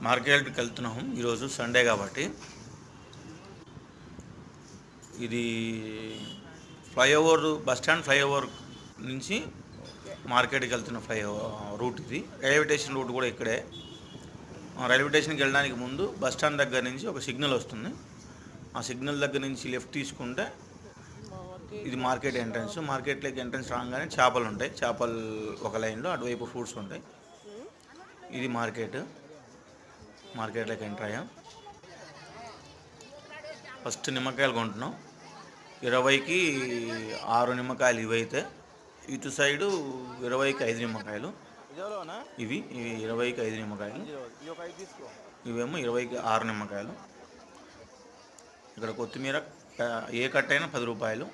మార్కెట్కి వెళ్తున్నాము ఈరోజు సండే కాబట్టి. ఇది ఫ్లైఓవర్ బస్టాండ్ ఫ్లైఓవర్ నుంచి మార్కెట్కి వెళ్తున్న రూట్ ఇది. రైల్వే స్టేషన్ రూట్ కూడా ఇక్కడే. రైల్వే స్టేషన్కి వెళ్ళడానికి ముందు బస్టాండ్ దగ్గర నుంచి ఒక సిగ్నల్ వస్తుంది. ఆ సిగ్నల్ దగ్గర నుంచి లెఫ్ట్ తీసుకుంటే ఇది మార్కెట్ ఎంట్రన్స్. మార్కెట్లోకి ఎంట్రన్స్ రాగానే చేపలు ఉంటాయి. చేపలు ఒక లైన్లో, అటువైపు ఫ్రూట్స్ ఉంటాయి. ఇది మార్కెట్లోకి ఎంటర్ అయ్యాం. ఫస్ట్ నిమ్మకాయలు కొంటున్నాం. 20కి 6 నిమ్మకాయలు ఇవైతే, ఇటు సైడు 20కి 5 నిమ్మకాయలు. ఇవి 20కి 5 నిమ్మకాయలు, ఇవేమో 20కి 6 నిమ్మకాయలు. ఇక్కడ కొత్తిమీర ఏ కట్ట అయినా 10 రూపాయలు.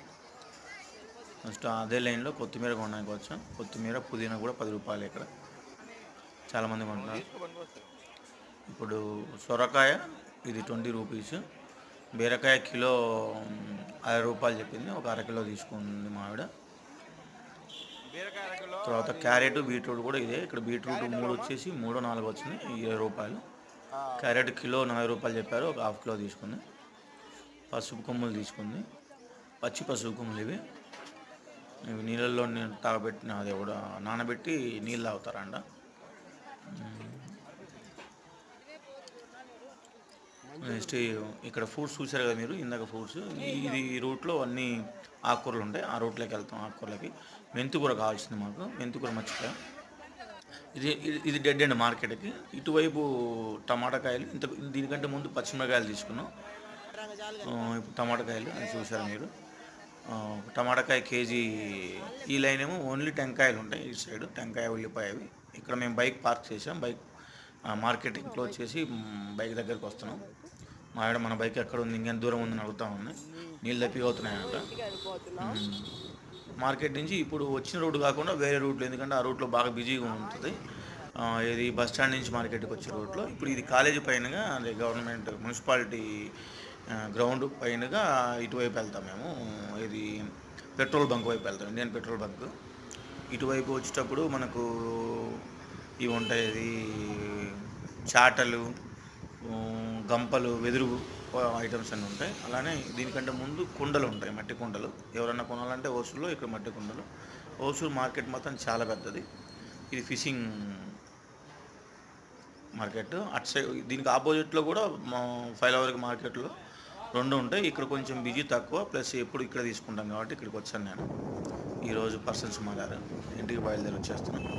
నెక్స్ట్ అదే లైన్లో కొత్తిమీర కొనడానికి వచ్చాం. కొత్తిమీర పుదీనా కూడా 10 రూపాయలు. ఇక్కడ చాలామంది కొంటున్నారు. ఇప్పుడు సొరకాయ ఇది 20 రూపీస్. బీరకాయ కిలో 60 రూపాయలు చెప్పింది. ఒక అరకిలో తీసుకుంది మా ఆవిడ. తర్వాత క్యారెట్, బీట్రూట్ కూడా ఇదే. ఇక్కడ బీట్రూట్ 3 వచ్చేసి 3, 4 వచ్చింది 20 రూపాయలు. క్యారెట్ కిలో 40 రూపాయలు చెప్పారు. ఒక హాఫ్ కిలో తీసుకుంది. పసుపు కొమ్ములు తీసుకుంది. పచ్చి పసుపు కొమ్ములు ఇవి నీళ్ళల్లో తాగబెట్టిన, అది కూడా నానబెట్టి నీళ్ళు తాగుతారంట. నెక్స్ట్ ఇక్కడ ఫ్రూట్స్ చూసారు కదా మీరు ఇందాక. ఫ్రూట్స్ ఇది ఈ రూట్లో అన్ని ఆకుకూరలు ఉంటాయి. ఆ రూట్లోకి వెళ్తాం. ఆకుకూరలకి మెంతికూర కావాల్సింది మాకు. మెంతికూర మర్చిపోయాం. ఇది డెడ్ ఎండ్ మార్కెట్కి. ఇటువైపు టమాటాకాయలు, దీనికంటే ముందు పచ్చిమిరకాయలు తీసుకున్నాం. ఇప్పుడు టమాటాకాయలు అది చూసారు మీరు. టమాటాకాయ కేజీ. ఈ లైన్ ఏమో ఓన్లీ టెంకాయలు ఉంటాయి. ఈ సైడ్ టెంకాయ, ఉల్లిపాయవి. ఇక్కడ మేము బైక్ పార్క్ చేసాం. మార్కెటింగ్ క్లోజ్ చేసి బైక్ దగ్గరికి వస్తున్నాం. మా ఆవిడ మన బైక్ ఎక్కడ ఉంది, ఇంకెంత దూరం ఉందని అడుగుతూ ఉంది. నీళ్ళు తప్పిపోతున్నాయంట. మార్కెట్ నుంచి ఇప్పుడు వచ్చిన రూట్ కాకుండా వేరే రూట్లో, ఎందుకంటే ఆ రూట్లో బాగా బిజీగా ఉంటుంది. ఇది బస్ స్టాండ్ నుంచి మార్కెట్కి వచ్చే రూట్లో. ఇప్పుడు ఇది కాలేజీ పైనగా, అదే గవర్నమెంట్ మున్సిపాలిటీ గ్రౌండ్ పైనగా ఇటువైపు వెళ్తాం మేము. ఇది పెట్రోల్ బంక్ వైపు వెళ్తాం, ఇండియన్ పెట్రోల్ బంక్. ఇటువైపు వచ్చేటప్పుడు మనకు ఇవి ఉంటాయి. ఇది చాటలు, గంపలు, వెదురు ఐటమ్స్ అన్నీ ఉంటాయి. అలానే దీనికంటే ముందు కుండలు ఉంటాయి, మట్టి కుండలు. ఎవరన్నా కొనాలంటే ఓసూరులో ఇక్కడ మట్టి కుండలు. ఓసూరు మార్కెట్ మొత్తం చాలా పెద్దది. ఇది ఫిషింగ్ మార్కెట్. అటు సైడ్ దీనికి ఆపోజిట్లో కూడా ఫ్లైఓవర్ మార్కెట్లో 2 ఉంటాయి. ఇక్కడ కొంచెం బిజీ తక్కువ, ప్లస్ ఎప్పుడు ఇక్కడ తీసుకుంటాం కాబట్టి ఇక్కడికి వచ్చాను నేను. ఈరోజు పర్సన్స్ మారారు. ఇంటికి బయలుదేరి వచ్చేస్తున్నాను.